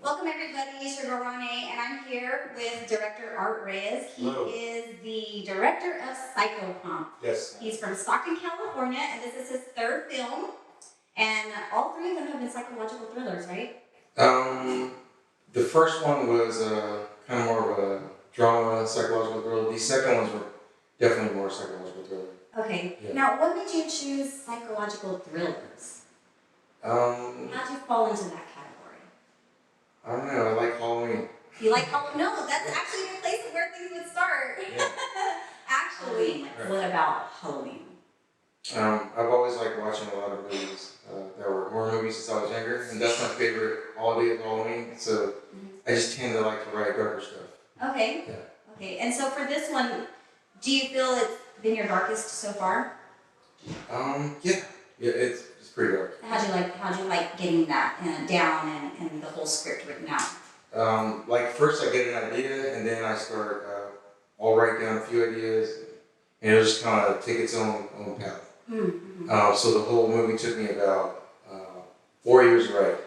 Welcome everybody to RawNe, and I'm here with director Reyes. He Hello. is the director of PsychoPomp. Yes. He's from Stockton, California, and this is his third film. And all three of them have been psychological thrillers, right? The first one was kind of more of a drama, psychological thriller. These second ones were definitely more psychological thriller. Okay. Yeah. Now, what made you choose psychological thrillers? How'd you fall into that category? I don't know. I like Halloween. You like Halloween? No, that's actually the place where things would start. Yeah. Actually, Right. What about Halloween? I've always liked watching a lot of movies. There were horror movies since I was younger, and that's my favorite holiday of Halloween. So I just tend to like to write darker stuff. Okay. Yeah. Okay. And so for this one, do you feel it's been your darkest so far? Yeah. Yeah, it's pretty dark. How'd you like getting that down and the whole script written out? Like first I get an idea, and then I start. I'll write down a few ideas, and it'll just kind of take its own path. Mm-hmm. So the whole movie took me about 4 years to write.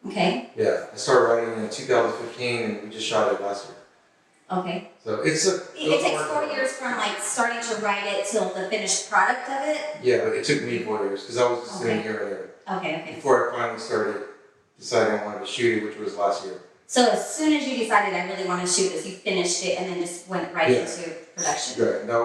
Okay. Yeah, I started writing in 2015, and we just shot it last year. Okay. So it takes 4 years from like starting to write it till the finished product of it. Yeah, but it took me 4 years because I was just sitting here and there. Okay. Before I finally started deciding I wanted to shoot it, which was last year. So as soon as you decided I really want to shoot this, you finished it and then just went right into production. Right. That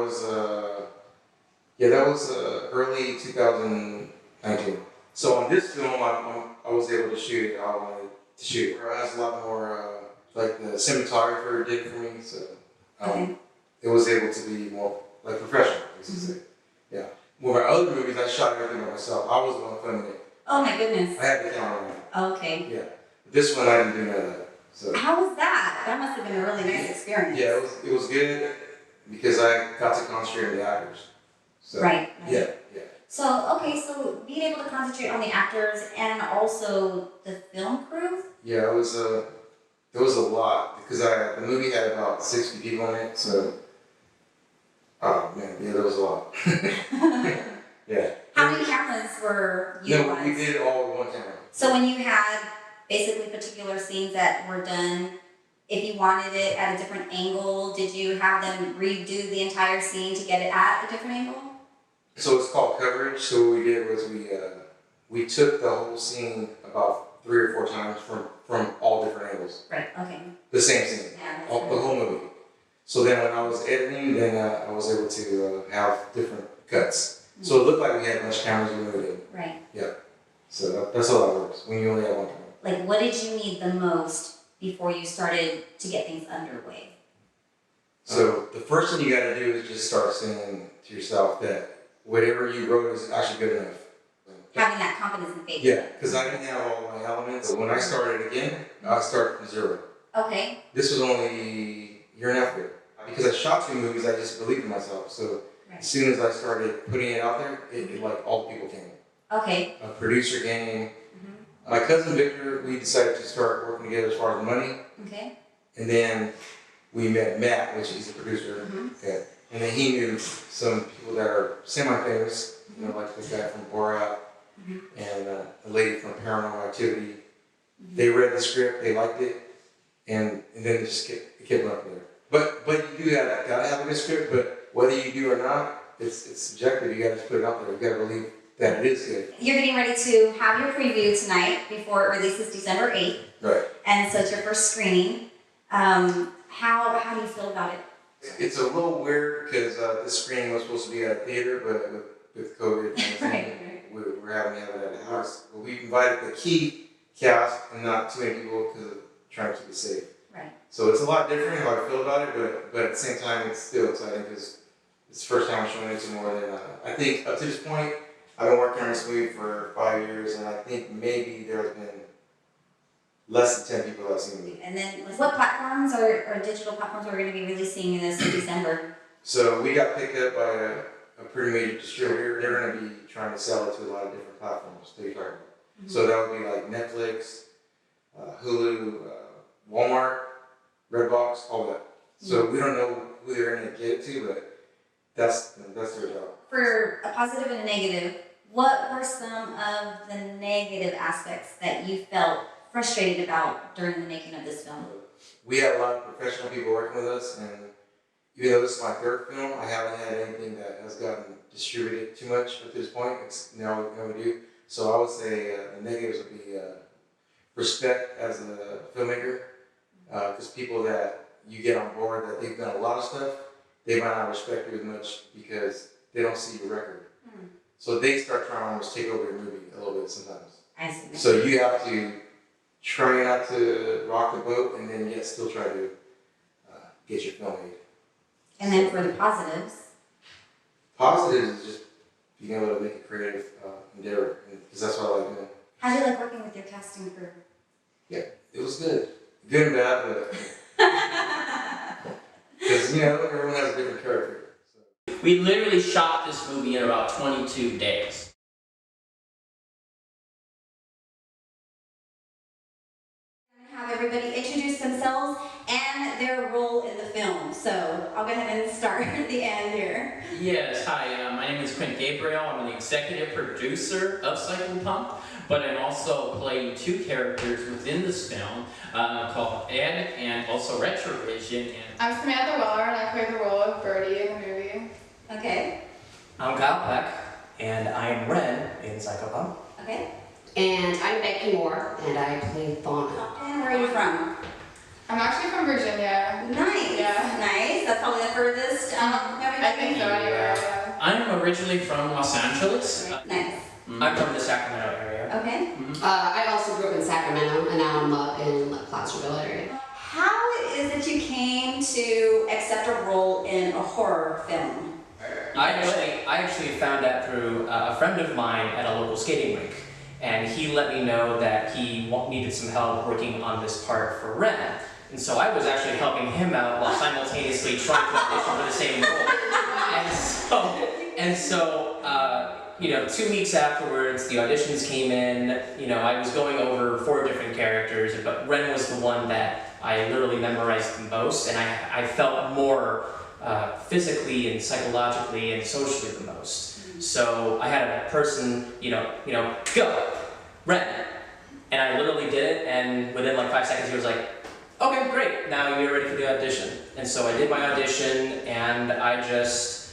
was early 2019. So on this film, I was able to shoot it. I wanted to shoot it. It has a lot more like the cinematographer did for me, so it was able to be more like professional, as you say. Yeah. With my other movies, I shot everything by myself. I was the one filming it. Oh my goodness. I had the camera on. Okay. Yeah. This one I didn't do none of that. So. How was that? That must have been a really nice experience. Yeah, it was good because I got to concentrate on the actors. So, right. Yeah. So being able to concentrate on the actors and also the film crew? Yeah, there was a lot because the movie had about 60 people in it, so there was a lot. Yeah. How many cameras were utilized? No, we did all with one camera. So when you had basically particular scenes that were done, if you wanted it at a different angle, did you have them redo the entire scene to get it at a different angle? So it's called coverage. So what we did was we took the whole scene about 3 or 4 times from all different angles. Right. Okay. The same scene. Yeah. The whole movie. So then when I was editing, then I was able to have different cuts. Mm-hmm. So it looked like we had much cameras we really did. Right. Yeah. So that's how that works when you only have one camera. Like, what did you need the most before you started to get things underway? So the first thing you got to do is just start saying to yourself that whatever you wrote is actually good enough. Having that confidence and faith. Yeah, because I didn't have all my elements. So when I started again, I started from zero. Okay. This was only a year and a half ago. Because I shot 2 movies, I just believed in myself. So as soon as I started putting it out there, it like all the people came. Okay. A producer came. My cousin Victor, we decided to start working together as far as money. Okay. And then we met Matt, which is the producer. Okay. And then he knew some people that are semi-famous, like the guy from Borat and the lady from Paranormal Activity. They read the script, they liked it, and then it just kept going up there. But you do gotta have a good script, but whether you do or not, it's subjective. You gotta just put it out there. You gotta believe that it is good. You're getting ready to have your preview tonight before it releases December 8th. Right. And so it's your first screening. How do you feel about it? It's a little weird because this screening was supposed to be at a theater, but with COVID, we're having to have it at a house. But we invited the key cast and not too many people because of trying to keep it safe. Right. So it's a lot different how I feel about it, but at the same time, it's still exciting because it's the first time I'm showing it to more than I think up to this point. I've been working on this movie for 5 years, and I think maybe there's been less than 10 people that have seen the movie. And then what platforms or digital platforms are we going to be releasing this in December? So we got picked up by a pretty major distributor. They're going to be trying to sell it to a lot of different platforms. So that would be like Netflix, Hulu, Walmart, Redbox, all that. So we don't know who they're going to get it to, but that's their job. For a positive and a negative, what were some of the negative aspects that you felt frustrated about during the making of this film? We had a lot of professional people working with us, and even though this is my third film, I haven't had anything that has gotten distributed too much at this point. It's now we do. So I would say the negatives would be respect as a filmmaker, because people that you get on board that they've done a lot of stuff, they might not respect you as much because they don't see your record. So they start trying to almost take over your movie a little bit sometimes. I see. So you have to try not to rock the boat, and then yet still try to get your film made. And then for the positives? Positives is just being able to make a creative endeavor, because that's what I like doing. How do you like working with your casting crew? Yeah, it was good. Good and bad, but because everyone has a different character. So. We literally shot this movie in about 22 days. Have everybody introduce themselves and their role in the film. So I'll go ahead and start at the end here. Yes, hi, my name is Quint Gabriel. I'm the executive producer of PsychoPomp, but I'm also playing two characters within this film called Ed and also Retrovision. And I'm Samantha Weller, and I play the role of Birdie in the movie. Okay. I'm Kyle Peck, and I am Ren in PsychoPomp. Okay. And I'm Becky Moore, and I play Fauna. And where are you from? I'm actually from Virginia. Nice. Yeah. Nice. That's probably the furthest. I think so, anyway. Yeah. I'm originally from Los Angeles. Nice. I'm from the Sacramento area. Okay. I also grew up in Sacramento, and now I'm up in Placerville area. How is it you came to accept a role in a horror film? I actually found out through a friend of mine at a local skating rink, and he let me know that he needed some help working on this part for Ren. And so I was actually helping him out while simultaneously trying to audition for the same role. And so 2 weeks afterwards, the auditions came in. I was going over 4 different characters, but Ren was the one that I literally memorized the most, and I felt more physically and psychologically and socially the most. So I had a person, go, Ren. And I literally did it, and within like 5 seconds he was like, okay, great, now you're ready for the audition. And so I did my audition, and I just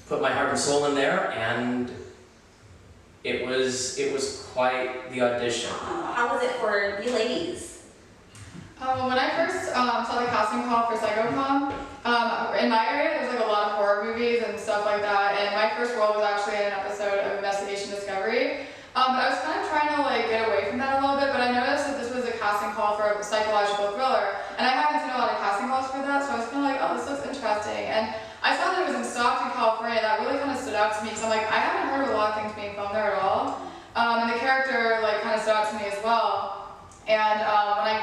put my heart and soul in there, and it was quite the audition. How was it for you ladies? When I first saw the casting call for PsychoPomp, in my area there's like a lot of horror movies and stuff like that, and my first role was actually in an episode of Investigation Discovery. But I was kind of trying to get away from that a little bit, but I noticed that this was a casting call for a psychological thriller, and I haven't seen a lot of casting calls for that, so I was kind of like, oh, this looks interesting. And I saw that it was in Stockton, California. That really kind of stood out to me, because I'm like, I haven't heard of a lot of things being filmed there at all. And the character kind of stood out to me as well. And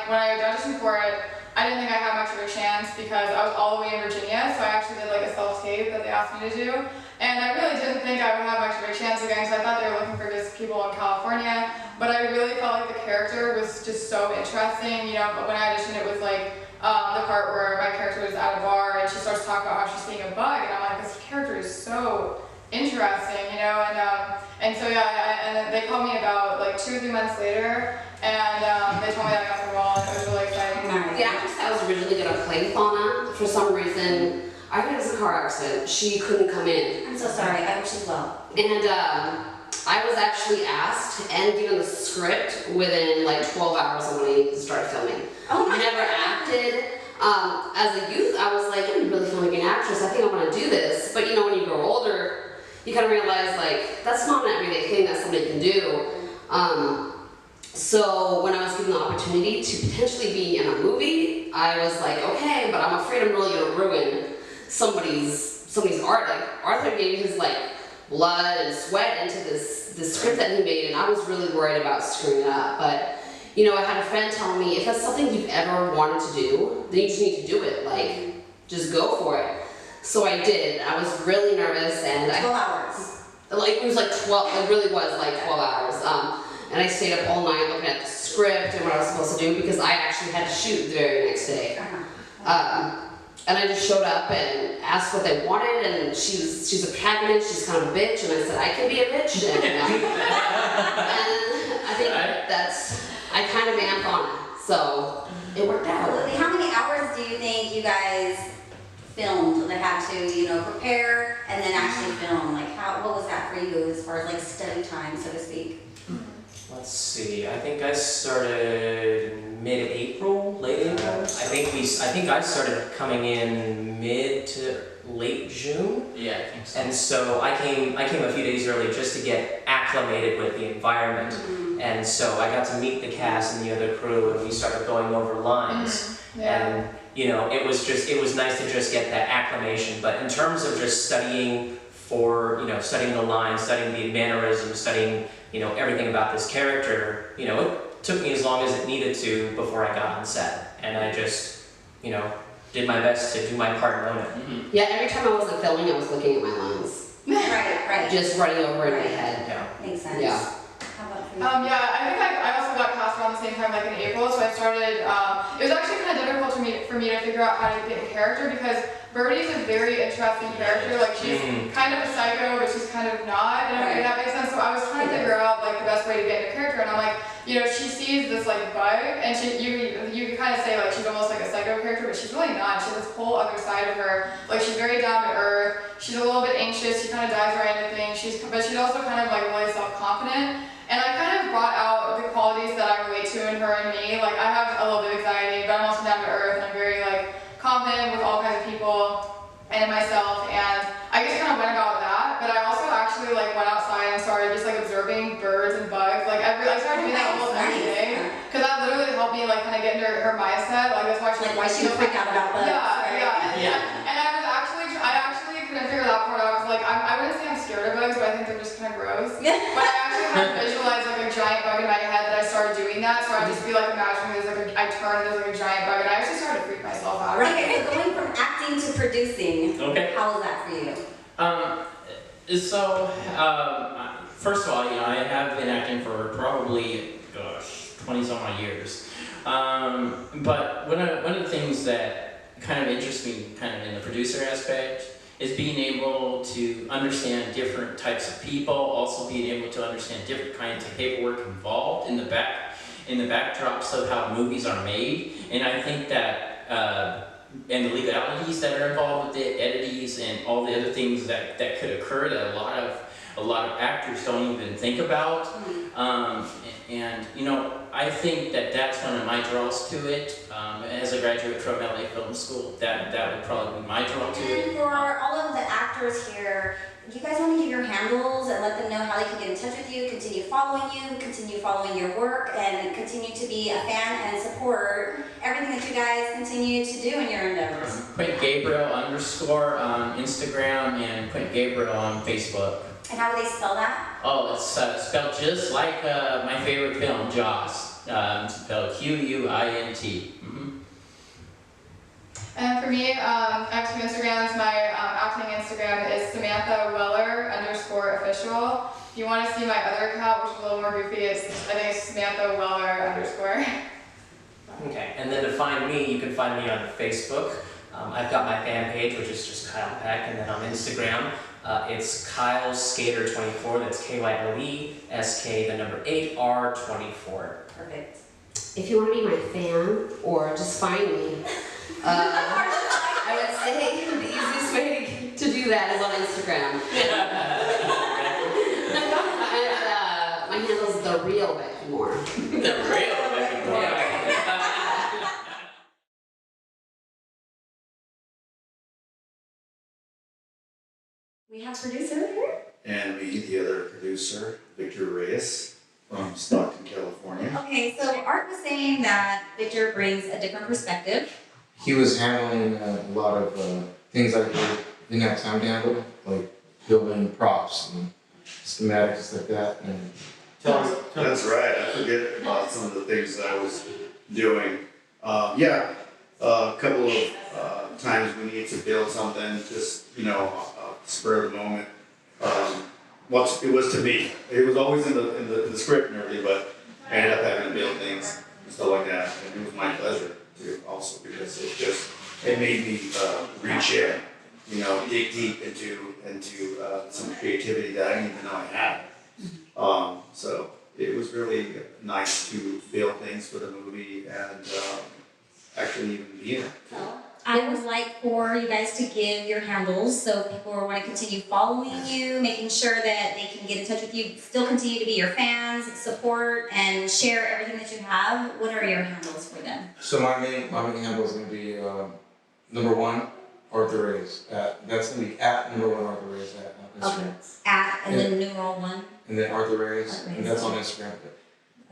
when I auditioned for it, I didn't think I had much of a chance because I was all the way in Virginia, so I actually did a self-tape that they asked me to do. And I really didn't think I would have much of a chance again, because I thought they were looking for just people in California. But I really felt like the character was just so interesting. But when I auditioned, it was the part where my character was at a bar and she starts talking about how she's seeing a bug, and I'm like, this character is so interesting, and so yeah, and then they called me about 2 or 3 months later, and they told me that I got the role, and it was really exciting. The actress that was originally going to play Fauna, for some reason, I think it was a car accident, she couldn't come in. I'm so sorry. I wish you well. And I was actually asked and given the script within 12 hours of when I started filming. Oh my I never acted. As a youth, I was like, I'm really feeling like an actress. I think I want to do this. But when you grow older, you kind of realize that's not an everyday thing that somebody can do. So when I was given the opportunity to potentially be in a movie, I was like, okay, but I'm afraid I'm really going to ruin somebody's art. Arthur gave his blood and sweat into this script that he made, and I was really worried about screwing it up. But I had a friend tell me, if that's something you've ever wanted to do, then you just need to do it. Just go for it. So I did. I was really nervous, and 12 hours. it was 12. It really was 12 hours. And I stayed up all night looking at the script and what I was supposed to do, because I actually had to shoot the very next day. And I just showed up and asked what they wanted, and she's a protagonist, she's kind of a bitch, and I said, I can be a bitch. And I think I kind of vamped on it, so it worked out. How many hours do you think you guys filmed? They had to, prepare and then actually film. Like, what was that for you as far as like study time, so to speak? Let's see. I think I started mid-April, late April. I think I started coming in mid to late June. Yeah, I think so. And so I came a few days early just to get acclimated with the environment. And so I got to meet the cast and the other crew, and we started going over lines. And it was nice to just get that acclimation. But in terms of just studying studying the lines, studying the mannerisms, studying everything about this character, it took me as long as it needed to before I got on set. And I just, did my best to do my part and own it. Yeah, every time I wasn't filming, I was looking at my lines. Right. Just running over in my head. Yeah. Makes sense. Yeah. How about for you? Yeah, I think I also got cast around the same time, like in April, so I started, it was actually kind of difficult for me to figure out how to get in character because Birdie's a very interesting character, like she's kind of a psycho, but she's kind of not, and that makes sense, so I was trying to figure out like the best way to get into character, and I'm like, she sees this like bug, and you can kind of say like she's almost like a psycho character, but she's really not. She has this whole other side of her. Like she's very down to earth. She's a little bit anxious. She kind of dives right into things. But she's also kind of like really self-confident. And I kind of brought out the qualities that I relate to in her and me. Like I have a little bit of anxiety, but I'm also down to earth, and I'm very like confident with all kinds of people and myself. And I just kind of went about that. But I also actually like went outside and started just like observing birds and bugs. Like I started doing that almost every day, because that literally helped me like kind of get into her mindset. Like that's why she Like why she would freak out about bugs. Yeah. And I actually couldn't figure that part out. Cause like I wouldn't say I'm scared of bugs, but I think they're just kind of gross. But I actually had to visualize like a giant bug in my head that I started doing that. So I'd just be like imagining I turn and there's like a giant bug, and I actually started to freak myself out. Right. Okay, so going from acting to producing. Okay. How was that for you? First of all, I have been acting for probably, 20-some odd years. But one of the things that kind of interests me kind of in the producer aspect is being able to understand different types of people, also being able to understand different kinds of paperwork involved in the backdrops of how movies are made. And I think that and the legalities that are involved with it, entities, and all the other things that could occur that a lot of actors don't even think about. I think that that's one of my draws to it. As a graduate from LA Film School, that would probably be my draw to it. And for all of the actors here, do you guys want to give your handles and let them know how they can get in touch with you, continue following your work, and continue to be a fan and support everything that you guys continue to do in your endeavors? Quint Gabriel _, on Instagram, and Quint Gabriel on Facebook. And how would they spell that? Oh, it's spelled just like my favorite film, Jaws. Spelled Quint. And for me, I have 2 Instagrams. My acting Instagram is Samantha Weller _official. If you want to see my other account, which is a little more goofy, I think it's Samantha Weller _. Okay, and then to find me, you can find me on Facebook. I've got my fan page, which is just Kyle Peck, and then on Instagram, it's Kyle Skater 24. That's KYLESK, the number 8R24. Perfect. If you want to be my fan or just find me, I would say the easiest way to do that is on Instagram. And my handle is The Real Becky Moore. The real Becky Moore. We have producer here. And me, the other producer, Victor Reyes from Stockton, California. Okay, so Art was saying that Victor brings a different perspective. He was handling a lot of things I didn't have time to handle, like building props and schematics like that. And That's right. I forget about some of the things that I was doing. A couple of times we need to build something, just spur of the moment. It was to me. It was always in the script and everything, but I ended up having to build things and stuff like that, and it was my pleasure too, also because it made me reach in, dig deep into some creativity that I didn't even know I had. So it was really nice to build things for the movie and actually even be in it. I would like for you guys to give your handles so people want to continue following you, making sure that they can get in touch with you, still continue to be your fans, support, and share everything that you have. What are your handles for them? So my main handle is going to be #1 Arthur Reyes. That's going to be at #1 Arthur Reyes on Instagram. Okay. At and then numeral 1. And then Arthur Reyes, Arthur Reyes. and that's on Instagram.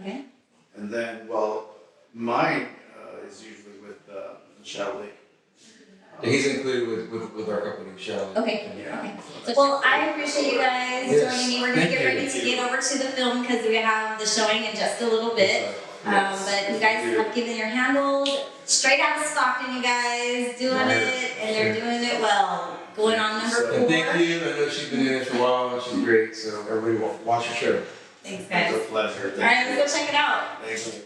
Okay. And then, well, mine is usually with Shelley. Yeah, he's included with our company, Shelley. Okay. Yeah. Okay. So, well, I appreciate you guys Yes. joining me. We're gonna Thank get you. ready to get over to the film because we have the showing in just a little bit. But you guys have given your handles straight out of Stockton, you guys, doing it, and they're doing it well. Going on number 4. And thank you. I know she's been doing this for a while and she's great. So everybody watch your show. Thanks, It's guys. a pleasure. All right, let's go check it out. Thank you.